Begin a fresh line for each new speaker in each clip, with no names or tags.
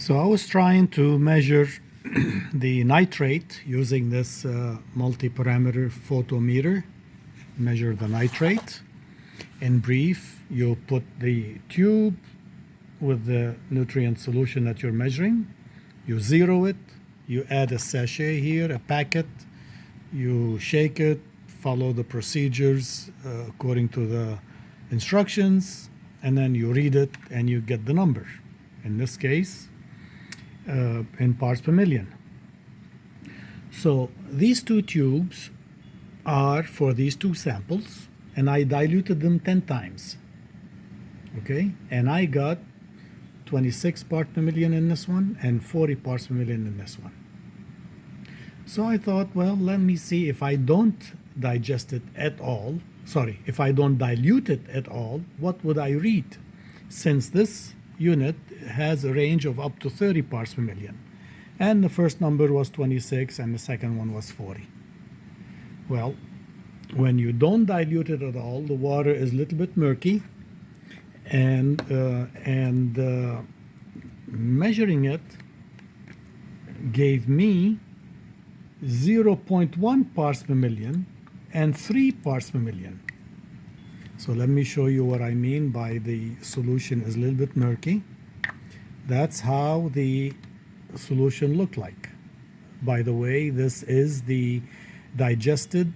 So I was trying to measure the nitrate using this multi-parameter photometer, measure the nitrate. In brief, you put the tube with the nutrient solution that you're measuring, you zero it, you add a sachet here, a packet, you shake it, follow the procedures according to the instructions, and then you read it and you get the number. In this case, in parts per million. So these two tubes are for these two samples, and I diluted them 10 times. Okay, and I got 26 parts per million in this one and 40 parts per million in this one. So I thought, well, let me see if I don't digest it at all. Sorry, if I don't dilute it at all, what would I read? Since this unit has a range of up to 30 parts per million. And the first number was 26 and the second one was 40. Well, when you don't dilute it at all, the water is a little bit murky, and measuring it gave me 0.1 parts per million and 3 parts per million. So let me show you what I mean by the solution is a little bit murky. That's how the solution looked like. By the way, this is the digested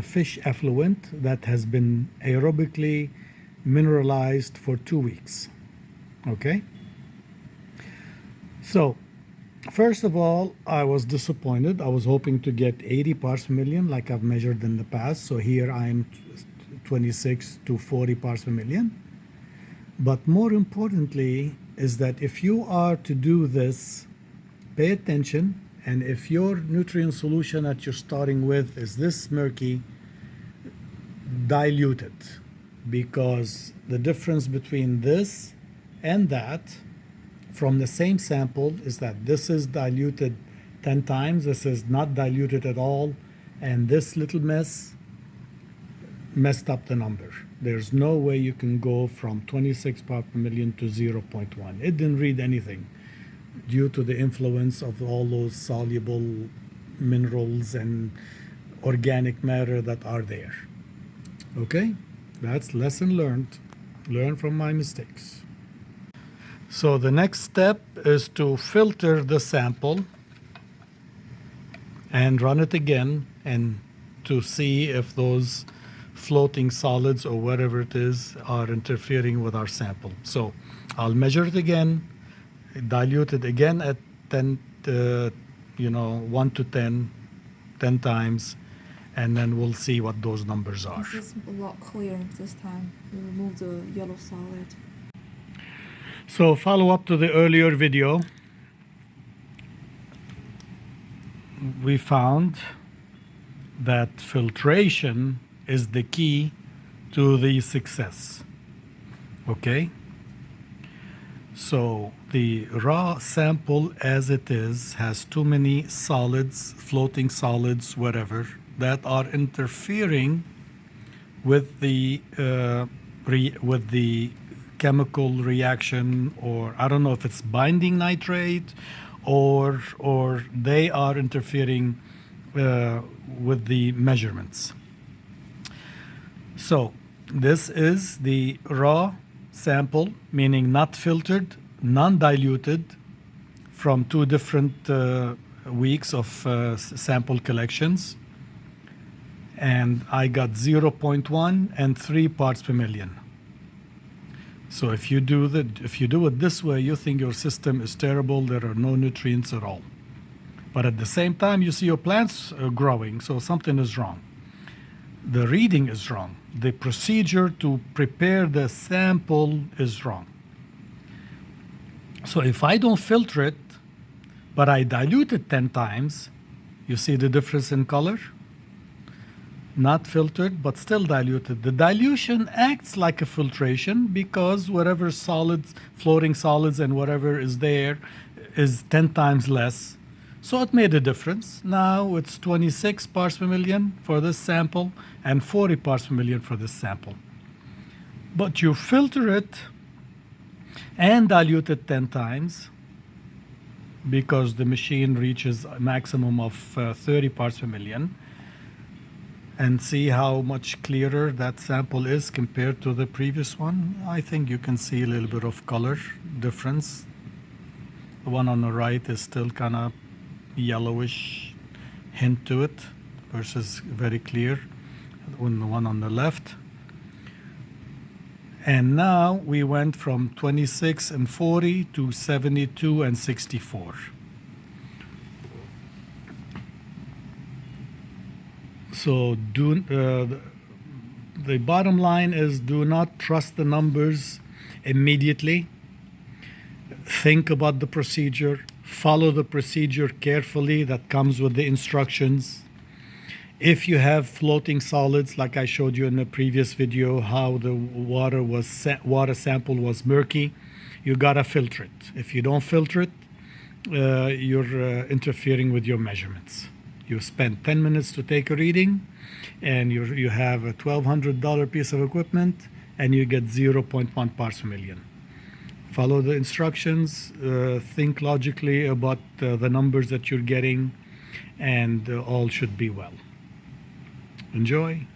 fish effluent that has been aerobically mineralized for 2 weeks. Okay? So, first of all, I was disappointed. I was hoping to get 80 parts per million like I've measured in the past. So here I'm 26 to 40 parts per million. But more importantly is that if you are to do this, pay attention, and if your nutrient solution that you're starting with is this murky, dilute it, because the difference between this and that from the same sample is that this is diluted 10 times, this is not diluted at all, and this little mess messed up the number. There's no way you can go from 26 parts per million to 0.1. It didn't read anything due to the influence of all those soluble minerals and organic matter that are there. Okay? That's lesson learned. Learn from my mistakes. So the next step is to filter the sample and run it again, and to see if those floating solids or whatever it is are interfering with our sample. So I'll measure it again, dilute it again at 10, 1 to 10 times, and then we'll see what those numbers are.
This is a lot clearer this time. We remove the yellow solid.
So follow up to the earlier video. We found that filtration is the key to the success. Okay? So the raw sample as it is has too many solids, floating solids, whatever, that are interfering with the chemical reaction, or I don't know if it's binding nitrate, or they are interfering with the measurements. So this is the raw sample, meaning not filtered, non-diluted, from 2 different weeks of sample collections, and I got 0.1 and 3 parts per million. So if you do it this way, you think your system is terrible, there are no nutrients at all. But at the same time, you see your plants growing, so something is wrong. The reading is wrong. The procedure to prepare the sample is wrong. So if I don't filter it, but I dilute it 10 times, you see the difference in color? Not filtered, but still diluted. The dilution acts like a filtration because whatever solids, floating solids and whatever is there is 10 times less. So it made a difference. Now it's 26 parts per million for this sample and 40 parts per million for this sample. But you filter it and dilute it 10 times because the machine reaches a maximum of 30 parts per million, and see how much clearer that sample is compared to the previous one. I think you can see a little bit of color difference. The one on the right is still kind of yellowish hint to it versus very clear on the one on the left. And now we went from 26 and 40 to 72 and 64. So the bottom line is, do not trust the numbers immediately. Think about the procedure. Follow the procedure carefully that comes with the instructions. If you have floating solids, like I showed you in the previous video, how the water sample was murky, you gotta filter it. If you don't filter it, you're interfering with your measurements. You spend 10 minutes to take a reading, and you have a $1,200 piece of equipment, and you get 0.1 parts per million. Follow the instructions, think logically about the numbers that you're getting, and all should be well. Enjoy.